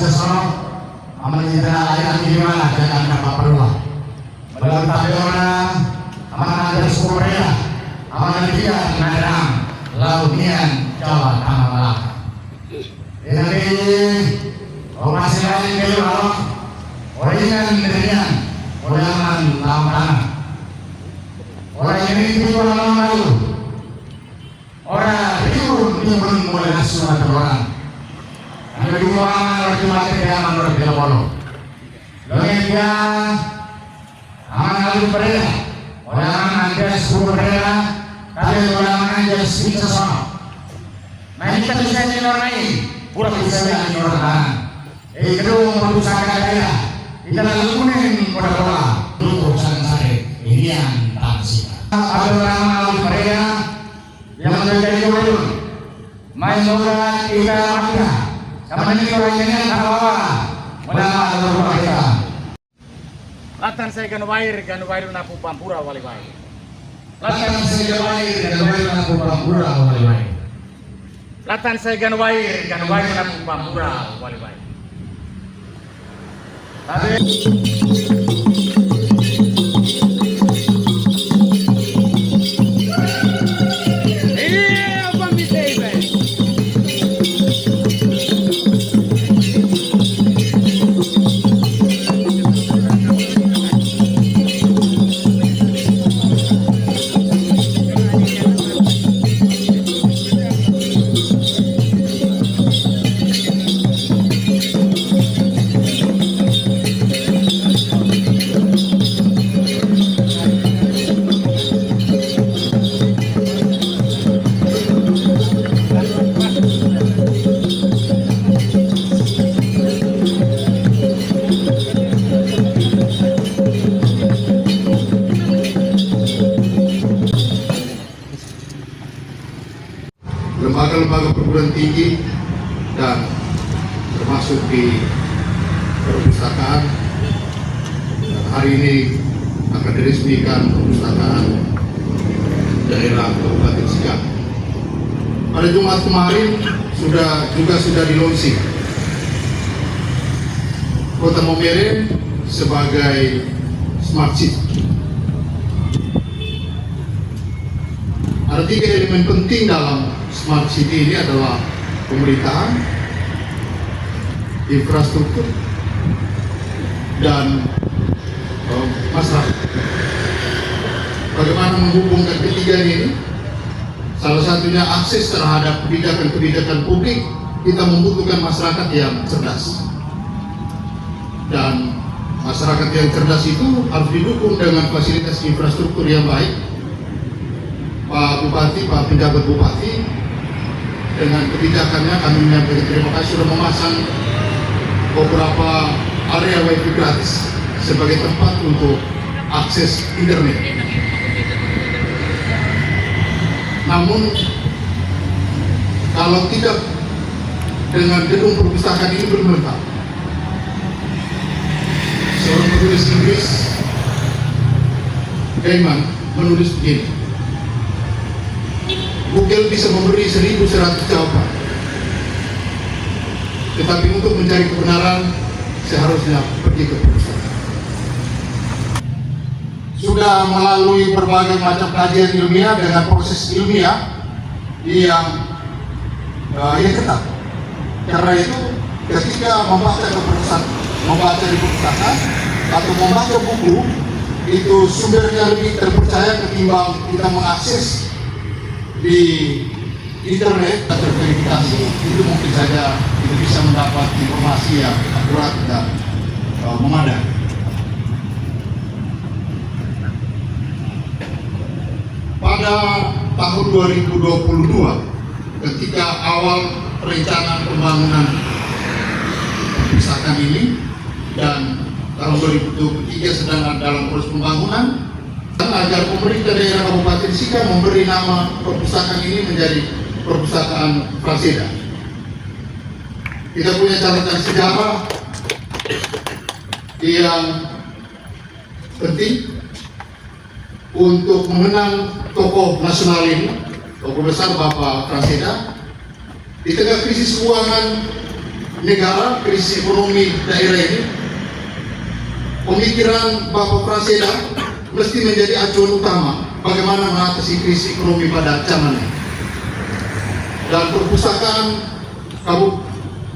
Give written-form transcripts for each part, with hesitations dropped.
sesuatu aman kita lain gimana jangan dapat perlu belum tapi orang aman ada Korea aman dia ngadang lautnya Jawa Tengah Malaka ini orang lain kalau orang yang orang lama orang ini itu orang lalu orang itu belum mulai nasional orang yang kedua orang cuma dia menurut dia bolo lalu dia aman lalu berbeda orang ada 10 berbeda tapi orang ada bisa sama nah kita bisa jadi orang lain pura bisa jadi orang lain kedua berusaha kaya kita lakukan pada bola untuk sare ini yang taksi ada orang lalu berbeda yang menjadi gubernur main bola kita maka sama ini orangnya apa menang bola kita latan saya kan wair napu pampura wali wair latan saya kan wair napu pampura wali wair latan saya kan wair napu pampura wali wair tapi lembaga-lembaga perguruan tinggi dan termasuk di perpustakaan hari ini akan diresmikan perpustakaan daerah Kabupaten Sika. Pada Jumat kemarin sudah dilaunching Kota Maumere sebagai Smart City. Ada 3 elemen penting dalam Smart City ini adalah pemerintahan, infrastruktur, dan masyarakat. Bagaimana menghubungkan ketiga ini? Salah satunya akses terhadap kebijakan-kebijakan publik. Kita membutuhkan masyarakat yang cerdas, dan masyarakat yang cerdas itu harus didukung dengan fasilitas infrastruktur yang baik. Pak Bupati, Pak Penjabat Bupati dengan kebijakannya kami menyampaikan terima kasih sudah memasang beberapa area wifi gratis sebagai tempat untuk akses internet. Namun kalau tidak dengan gedung perpustakaan ini belum lengkap. Seorang penulis Inggris, Gaiman, menulis begini: Google bisa memberi 1100 jawaban, tetapi untuk mencari kebenaran seharusnya pergi ke perpustakaan. Sudah melalui berbagai macam kajian ilmiah dengan proses ilmiah yang ketat. Karena itu ketika membaca di perpustakaan atau membaca buku, itu sumbernya lebih terpercaya ketimbang kita mengakses di internet atau verifikasi. Itu mungkin saja kita bisa mendapat informasi yang akurat dan memadai. Pada tahun 2022, ketika awal perencanaan pembangunan perpustakaan ini, dan tahun 2023 sedang dalam proses pembangunan, agar pemerintah daerah Kabupaten Sika memberi nama perpustakaan ini menjadi Perpustakaan Fraseda. Kita punya catatan sejarah yang penting untuk mengenang tokoh nasional ini, tokoh besar Bapak Fraseda. Di tengah krisis keuangan negara, krisis ekonomi daerah ini, pemikiran Bapak Praseda mesti menjadi acuan utama bagaimana mengatasi krisis ekonomi pada zaman ini. Dan perpustakaan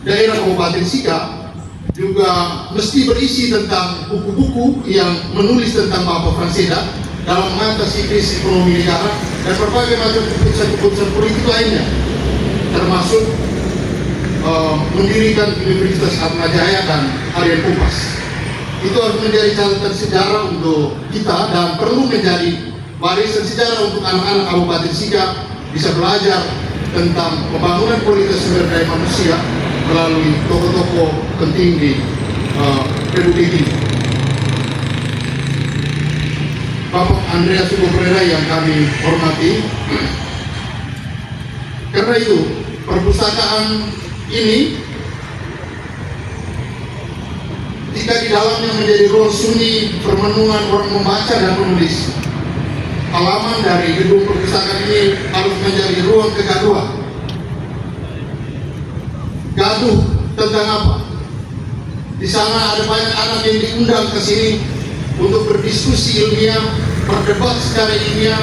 daerah Kabupaten Sika juga mesti berisi tentang buku-buku yang menulis tentang Bapak Praseda dalam mengatasi krisis ekonomi negara dan berbagai macam keputusan-keputusan politik lainnya, termasuk mendirikan Universitas Atmajaya dan Harian Kompas. Itu harus menjadi catatan sejarah untuk kita dan perlu menjadi barisan sejarah untuk anak-anak Kabupaten Sika bisa belajar tentang pembangunan kualitas sumber daya manusia melalui tokoh-tokoh penting di Republik ini. Bapak Andreas Hugo Pereira yang kami hormati, karena itu perpustakaan ini jika di dalamnya menjadi ruang sunyi permenungan orang membaca dan menulis, halaman dari gedung perpustakaan ini harus menjadi ruang kegaduhan. Gaduh tentang apa? Di sana ada banyak anak yang diundang ke sini untuk berdiskusi ilmiah, berdebat secara ilmiah,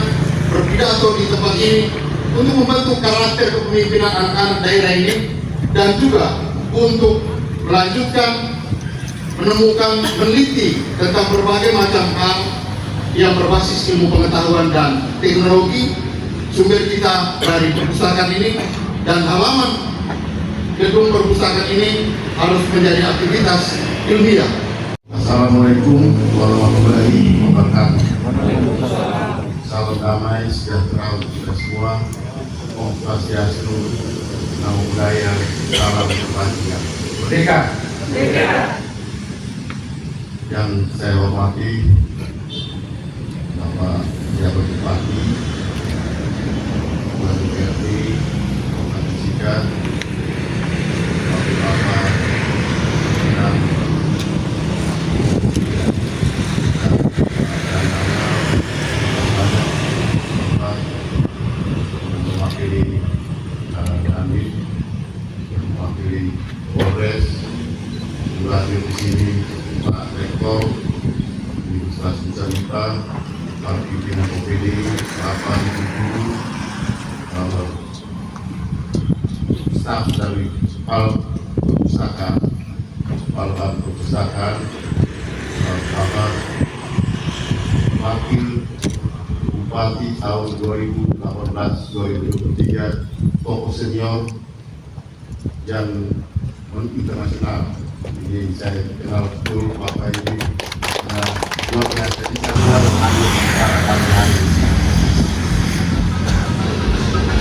berpidato di tempat ini untuk membentuk karakter kepemimpinan anak-anak daerah ini dan juga untuk melanjutkan menemukan, meneliti tentang berbagai macam hal yang berbasis ilmu pengetahuan dan teknologi. Sumber kita dari perpustakaan ini dan halaman gedung perpustakaan ini harus menjadi aktivitas ilmiah. Assalamualaikum warahmatullahi wabarakatuh. Salam damai sejahtera untuk kita semua. Om Swastiastu, Namo Buddhaya, salam kebahagiaan. Merdeka. Merdeka. Yang saya hormati Bapak Pejabat Bupati, Ketua DPRD Kabupaten Sika, Bapak dan mewakili Dandim, mewakili Polres, juga hadir di sini Pak Rektor, Universitas Nusa para pimpinan OPD, Bapak Ibu Guru, staf dari kepala perpustakaan, kepala perpustakaan, Bapak Wakil Bupati tahun 2018-2023, tokoh senior yang internasional. Ini saya kenal betul Bapak ini luar biasa. Jadi saya harus ambil secara kami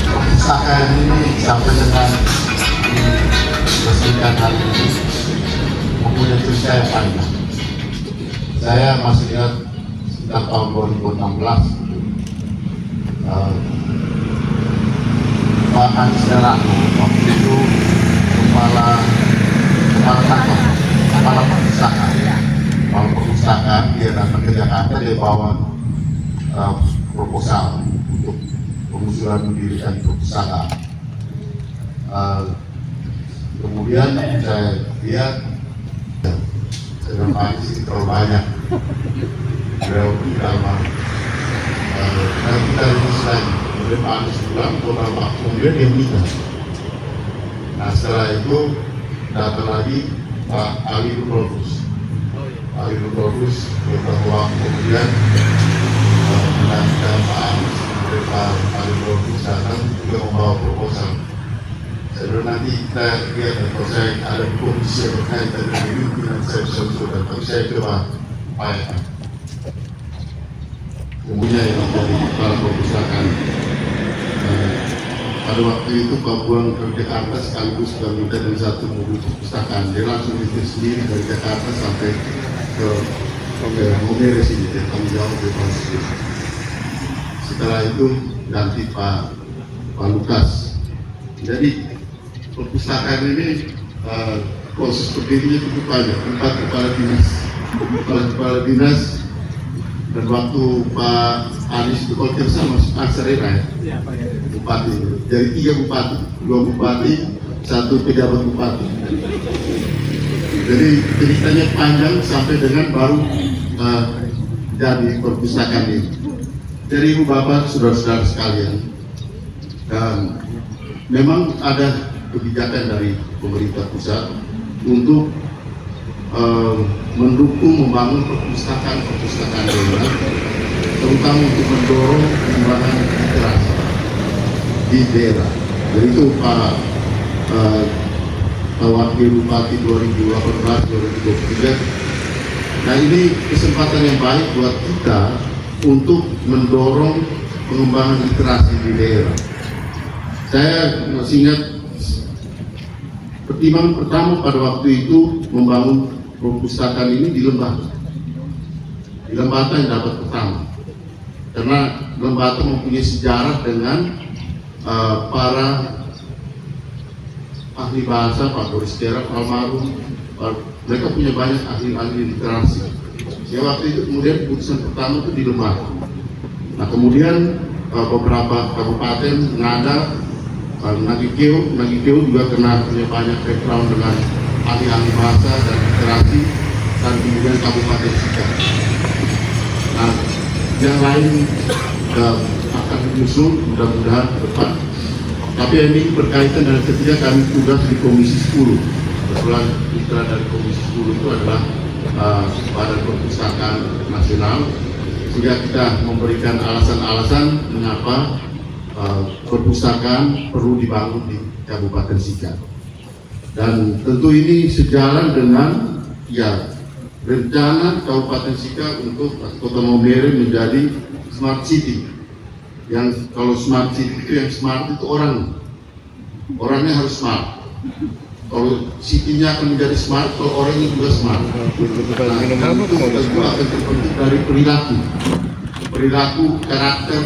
perpustakaan ini sampai dengan resmikan hari ini mempunyai cerita yang panjang. Saya masih ingat sekitar tahun 2016 Pak Anies Darano waktu itu kepala kantor, kepala perpustakaan, dia datang ke Jakarta, dia bawa proposal untuk pengusulan mendirikan perpustakaan. Kemudian saya lihat dengan Pak Anies ini terlalu banyak, beliau dalam dan kita lulus lagi. Kemudian Pak Anies pulang, beberapa waktu kemudian dia menikah. Nah setelah itu datang lagi Pak Ali Rudolfus. Pak Ali Rudolfus beberapa waktu kemudian menantikan Pak Anies. Kemudian Pak Ali Rudolfus datang juga membawa proposal. Saya bilang nanti kita lihat kalau saya ada kondisi yang berkaitan dengan ini, dan saya bisa usulkan. Tapi saya coba upayakan. Kemudian yang menjadi kepala perpustakaan. Pada waktu itu Pak Buang ke Jakarta sekaligus sudah minta dari satu mobil perpustakaan. Dia langsung bikin sendiri dari Jakarta sampai ke mobil sini, dia tanggung jawab di Pasir. Setelah itu ganti Pak Lukas. Jadi perpustakaan ini proses berdirinya cukup banyak. 4 kepala dinas. Dan waktu Pak Anies itu kalau tidak salah masuk Aksarena ya, bupati. Dari 3 bupati, 2 bupati, 1 pejabat bupati. Jadi ceritanya panjang sampai dengan baru jadi perpustakaan ini. Jadi Ibu Bapak, saudara-saudara sekalian, dan memang ada kebijakan dari pemerintah pusat untuk mendukung membangun perpustakaan daerah, terutama untuk mendorong pengembangan literasi di daerah. Jadi itu Pak Wakil Bupati 2018-2023. Nah, ini kesempatan yang baik buat kita untuk mendorong pengembangan literasi di daerah. Saya masih ingat pertimbangan pertama pada waktu itu membangun perpustakaan ini di Lembata. Di Lembata yang dapat pertama, karena Lembata mempunyai sejarah dengan para ahli bahasa, Pak Boris Terap, almarhum. Mereka punya banyak ahli-ahli literasi. Ya, waktu itu kemudian keputusan pertama itu di Lembata. Nah, kemudian beberapa kabupaten Ngada, Nagikeo juga kena punya banyak background dengan ahli-ahli bahasa dan literasi, dan kemudian Kabupaten Sika. Nah, yang lain akan menyusul mudah-mudahan ke depan. Tapi ini berkaitan dengan ketika kami tugas di Komisi 10. Kebetulan mitra dari Komisi 10 itu adalah Badan Perpustakaan Nasional, sehingga kita memberikan alasan-alasan mengapa perpustakaan perlu dibangun di Kabupaten Sika. Dan tentu ini sejalan dengan rencana Kabupaten Sika untuk Kota Maumere menjadi smart city. Yang kalau smart city itu yang smart itu orangnya harus smart. Kalau city-nya akan menjadi smart, kalau orangnya juga smart. Nah, itu juga akan terbentuk dari perilaku, karakter,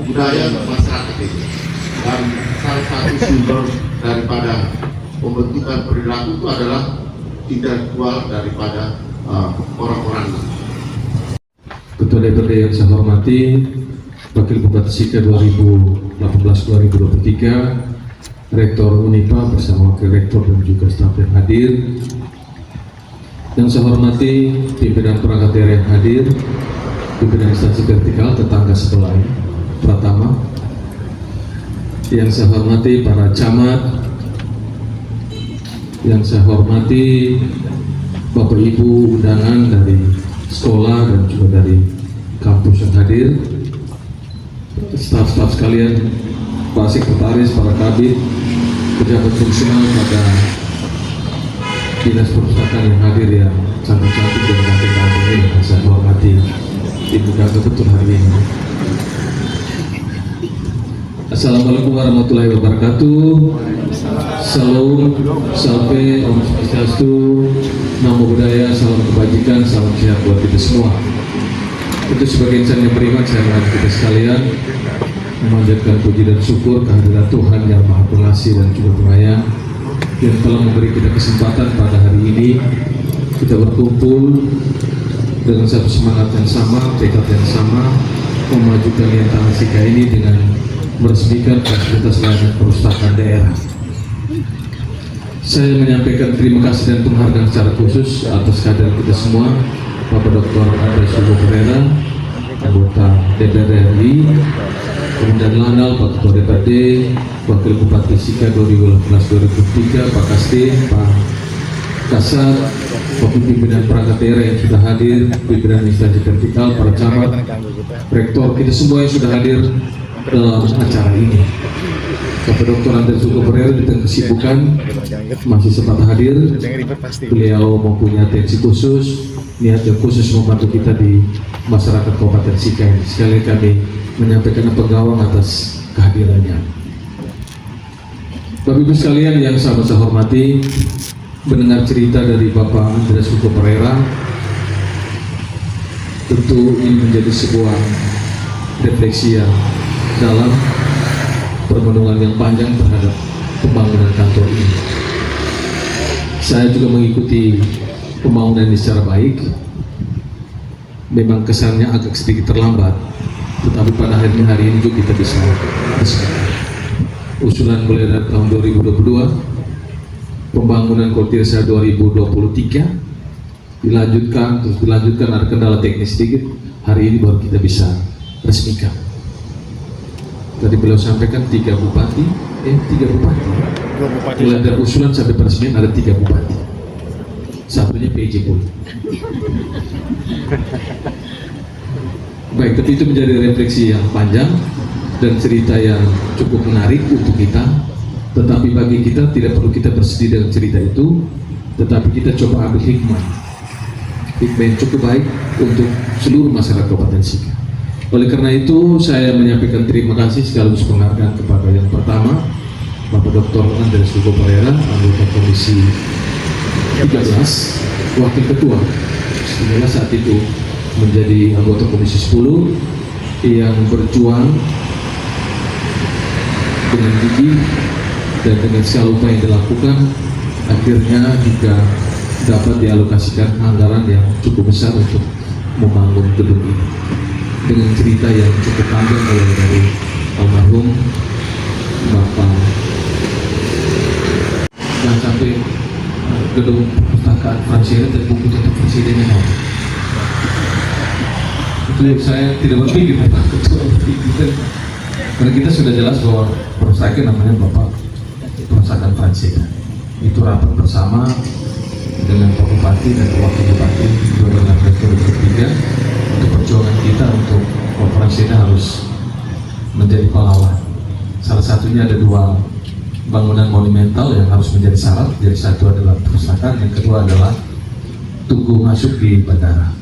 budaya masyarakat itu. Dan salah satu sumber daripada pembentukan perilaku itu adalah intelektual daripada orang-orang. Ketua DPRD yang saya hormati, Wakil Bupati Sika 2018-2023, Rektor Unipa bersama Wakil Rektor dan juga staf yang hadir. Yang saya hormati pimpinan perangkat daerah yang hadir, pimpinan instansi vertikal tetangga sebelah Pratama. Yang saya hormati para camat, yang saya hormati Bapak Ibu undangan dari sekolah dan juga dari kampus yang hadir, staf-staf sekalian, Pak Sekretaris, para kabit, pejabat fungsional pada dinas perpustakaan yang hadir yang sangat cantik dan kampung ini, saya hormati Ibu Kakak betul hari ini. Assalamualaikum warahmatullahi wabarakatuh. Salam, salve, om swastiastu, namo buddhaya, salam kebajikan, salam sehat buat kita semua. Itu sebagai insan yang beriman, saya mengajak kita sekalian memanjatkan puji dan syukur kehadiran Tuhan yang Maha Pengasih dan juga Penyayang yang telah memberi kita kesempatan pada hari ini kita berkumpul dengan satu semangat yang sama, tekad yang sama, memajukan Lintang Sika ini dengan meresmikan fasilitas layanan perpustakaan daerah. Saya menyampaikan terima kasih dan penghargaan secara khusus atas kehadiran kita semua, Bapak Dr. Andres Hugo Pereira, anggota DPR RI, kemudian Lanal, Pak Ketua DPRD, Wakil Bupati Sika 2018-2023, Pak Kastin, Pak Kasat, pimpinan perangkat daerah yang sudah hadir, pimpinan instansi vertikal, para camat, rektor, kita semua yang sudah hadir dalam acara ini. Bapak Dr. Andres Hugo Pereira di tengah kesibukan masih sempat hadir. Beliau mempunyai atensi khusus, niat yang khusus membantu kita di masyarakat Kabupaten Sika ini. Sekali kami menyampaikan penggawang atas kehadirannya. Bapak Ibu sekalian yang saya hormati, mendengar cerita dari Bapak Andres Hugo Pereira tentu ini menjadi sebuah refleksi yang dalam permenungan yang panjang terhadap pembangunan kantor ini. Saya juga mengikuti pembangunan ini secara baik. Memang kesannya agak sedikit terlambat, tetapi pada hari ini juga kita bisa usulan mulai dari tahun 2022 pembangunan kalau tidak salah 2023 dilanjutkan, terus dilanjutkan, ada kendala teknis sedikit, hari ini baru kita bisa resmikan. Tadi beliau sampaikan 3 bupati. Mulai dari usulan sampai peresmian ada 3 bupati. Satunya PJ Pul. Baik, tapi itu menjadi refleksi yang panjang dan cerita yang cukup menarik untuk kita. Tetapi bagi kita tidak perlu kita bersedih dengan cerita itu, tetapi kita coba ambil hikmah yang cukup baik untuk seluruh masyarakat Kabupaten Sika. Oleh karena itu saya menyampaikan terima kasih sekaligus penghargaan kepada yang pertama Bapak Dr. Andreas Hugo Pereira, anggota Komisi 13, Wakil Ketua, sebenarnya saat itu menjadi anggota Komisi 10 yang berjuang dengan gigih dan dengan segala upaya yang dilakukan, akhirnya juga dapat dialokasikan anggaran yang cukup besar untuk membangun gedung ini. Dengan cerita yang cukup panjang mulai dari almarhum Bapak, jangan sampai gedung perpustakaan Fransina terbuka untuk presidennya mau. Itu yang saya tidak berpikir Pak Ketua berpikir, karena kita sudah jelas bahwa perpustakaan namanya Bapak Perpustakaan Fransina. Itu rapat bersama dengan Pak Bupati dan Wakil Bupati 2016-2023 untuk perjuangan kita untuk Fransina harus menjadi pahlawan. Salah satunya ada 2 bangunan monumental yang harus menjadi syarat. Jadi satu adalah perpustakaan, yang kedua adalah tugu masuk di bandara.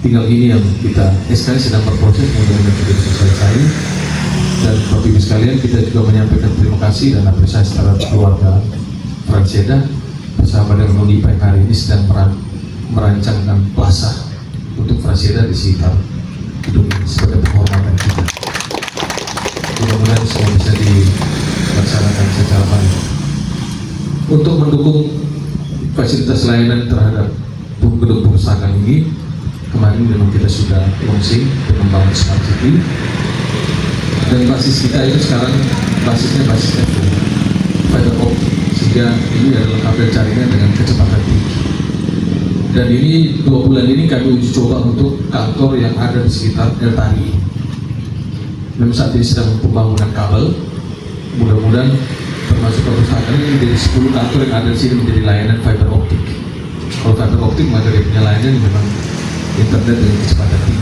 Tinggal ini yang kita SK sedang berproses, mudah-mudahan sudah bisa selesai. Dan Bapak Ibu sekalian, kita juga menyampaikan terima kasih dan apresiasi terhadap keluarga Fransina bersama dengan Unipa yang hari ini sedang merancangkan plaza untuk Fransina di sekitar gedung ini sebagai penghormatan kita. Mudah-mudahan semua bisa dilaksanakan secara baik. Untuk mendukung fasilitas layanan terhadap gedung perpustakaan ini, kemarin memang kita sudah launching untuk membangun Smart City, dan basis kita itu sekarang basisnya fiber optic, sehingga ini adalah kabel jaringan dengan kecepatan tinggi. Dan ini 2 bulan ini kami uji coba untuk kantor yang ada di sekitar Eltari. Memang saat ini sedang pembangunan kabel, mudah-mudahan termasuk perpustakaan ini menjadi 10 kantor yang ada di sini menjadi layanan fiber optic. Kalau fiber optic maka dia punya layanan memang internet dengan kecepatan tinggi.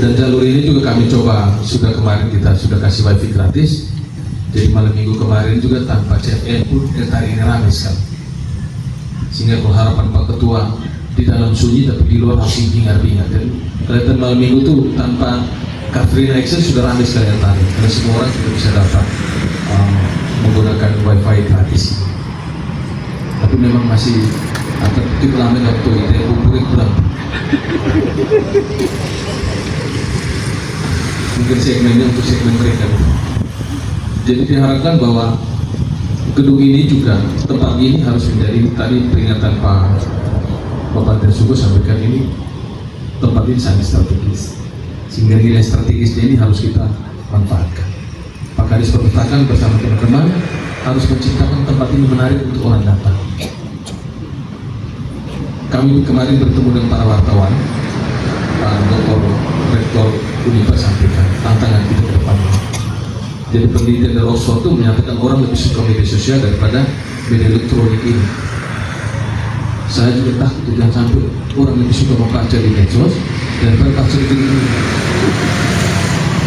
Dan jalur ini juga kami coba, sudah kemarin kita sudah kasih wifi gratis. Jadi malam minggu kemarin juga tanpa CFE pun Eltari ini ramai sekali. Sehingga kalau harapan Pak Ketua di dalam sunyi tapi di luar harus hingar-bingar. Dan kelihatan malam minggu itu tanpa Car Free Night sudah ramai sekali Eltari, karena semua orang sudah bisa dapat menggunakan wifi gratis. Tapi memang masih akan cukup lama waktu itu kumpulin kurang. Mungkin segmennya untuk segmen mereka. Jadi diharapkan bahwa gedung ini juga, tempat ini harus menjadi, tadi peringatan Pak Bapak Tersugo sampaikan, ini tempat ini sangat strategis, sehingga nilai strategisnya ini harus kita manfaatkan. Pak Kadis Perpustakaan bersama teman-teman harus menciptakan tempat ini menarik untuk orang datang. Kami kemarin bertemu dengan para wartawan, Pak Dr. Rektor Unipa sampaikan tantangan kita ke depan. Jadi penelitian dari Oxford itu menyatakan orang lebih suka media sosial daripada media elektronik ini. Saya juga takut jangan sampai orang lebih suka membaca di medsos daripada baca di ini.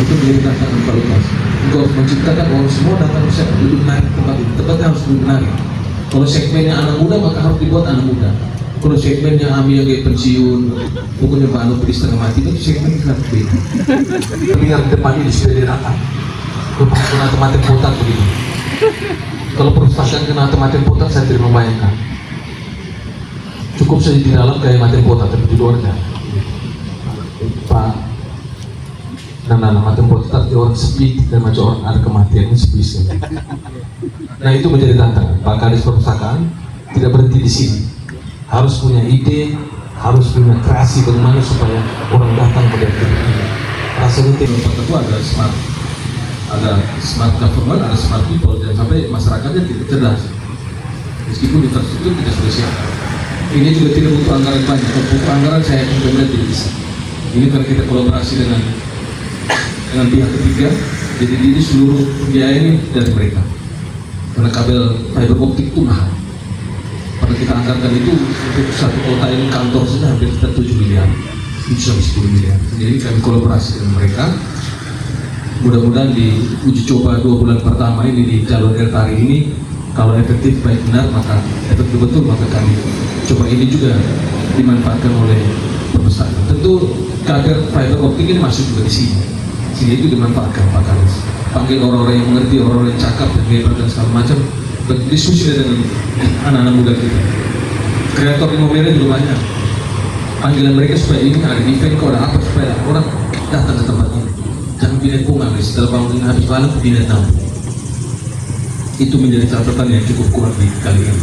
Itu menjadi tantangan Pak Lukas. Engkau harus menciptakan orang semua datang bisa lebih menarik tempat ini. Tempatnya harus lebih menarik. Kalau segmennya anak muda maka harus dibuat anak muda. Kalau segmennya Ami yang kayak pensiun, pokoknya Banu setengah mati, itu segmen kan beda. Tapi yang depan ini sudah dirata. Kena tematik putar begini. Kalau perpustakaan kena tematik putar, saya tidak membayangkan. Cukup saja di dalam kayak matin putar, tapi di luarnya Pak Nana matin putar di orang sepi dan macam orang ada kematiannya sepi sekali. Nah itu menjadi tantangan. Pak Kadis Perpustakaan tidak berhenti di sini. Harus punya ide, harus punya kreasi bagaimana supaya orang datang pada gedung ini. Rasanya Pak Ketua adalah smart ada smart government, ada smart people, jangan sampai masyarakatnya tidak cerdas meskipun infrastruktur kita sudah siap. Ini juga tidak butuh anggaran banyak, kalau butuh anggaran saya yakin pemerintah tidak bisa. Ini karena kita kolaborasi dengan pihak ketiga, jadi ini seluruh biaya ini dari mereka karena kabel fiber optik itu mahal. Pada kita anggarkan itu untuk satu kota ini kantor saja hampir sekitar 7 miliar, itu sampai 10 miliar. Jadi kami kolaborasi dengan mereka. Mudah-mudahan di uji coba 2 bulan pertama ini di jalur Ertari ini, kalau efektif baik benar maka efektif betul, maka kami coba ini juga dimanfaatkan oleh pemesan. Tentu kabel fiber optik ini masuk juga di sini. Sini itu dimanfaatkan Pak Karis. Panggil orang-orang yang mengerti, orang-orang yang cakap dan hebat dan segala macam, berdiskusi dengan anak-anak muda kita. Kreator di Momere juga banyak. Panggilan mereka supaya ini ada event, kok ada apa supaya orang datang ke tempat ini. Jangan pindah pungan, setelah bangun habis malam pindah tamu. Itu menjadi catatan yang cukup kuat di kali ini.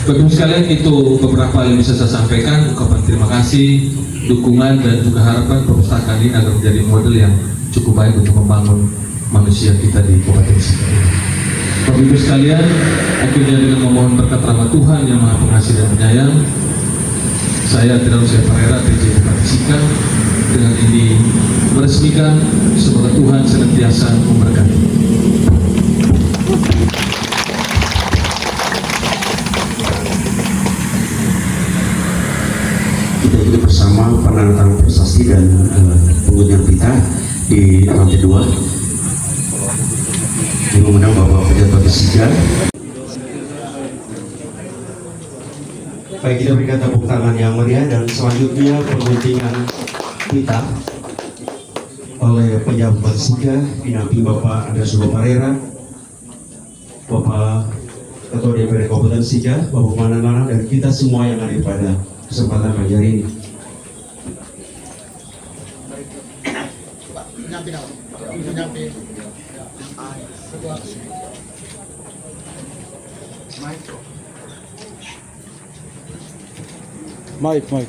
Bapak sekalian, itu beberapa yang bisa saya sampaikan. Ucapan terima kasih, dukungan dan juga harapan perpustakaan ini agar menjadi model yang cukup baik untuk membangun manusia kita di Kabupaten Sika. Bapak Ibu sekalian, akhirnya dengan memohon berkat rahmat Tuhan yang Maha Pengasih dan Penyayang, saya Tirawan Pereira, PJ Bupati Sika, dengan ini meresmikan. Semoga Tuhan senantiasa memberkati. Kita ikuti bersama penandatanganan prestasi dan pengundian kita di lantai 2. Yang mengundang Bapak Pejabat Sika. Baik, kita berikan tepuk tangan yang meriah dan selanjutnya penguntingan kita oleh Pejabat Sika dinampingi Bapak Andreas Hugo Pereira, Bapak Ketua DPRD Kabupaten Sika, Bapak Mananana, dan kita semua yang ada pada kesempatan pagi hari ini. Mike.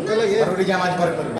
Satu lagi. Baru di zaman baru.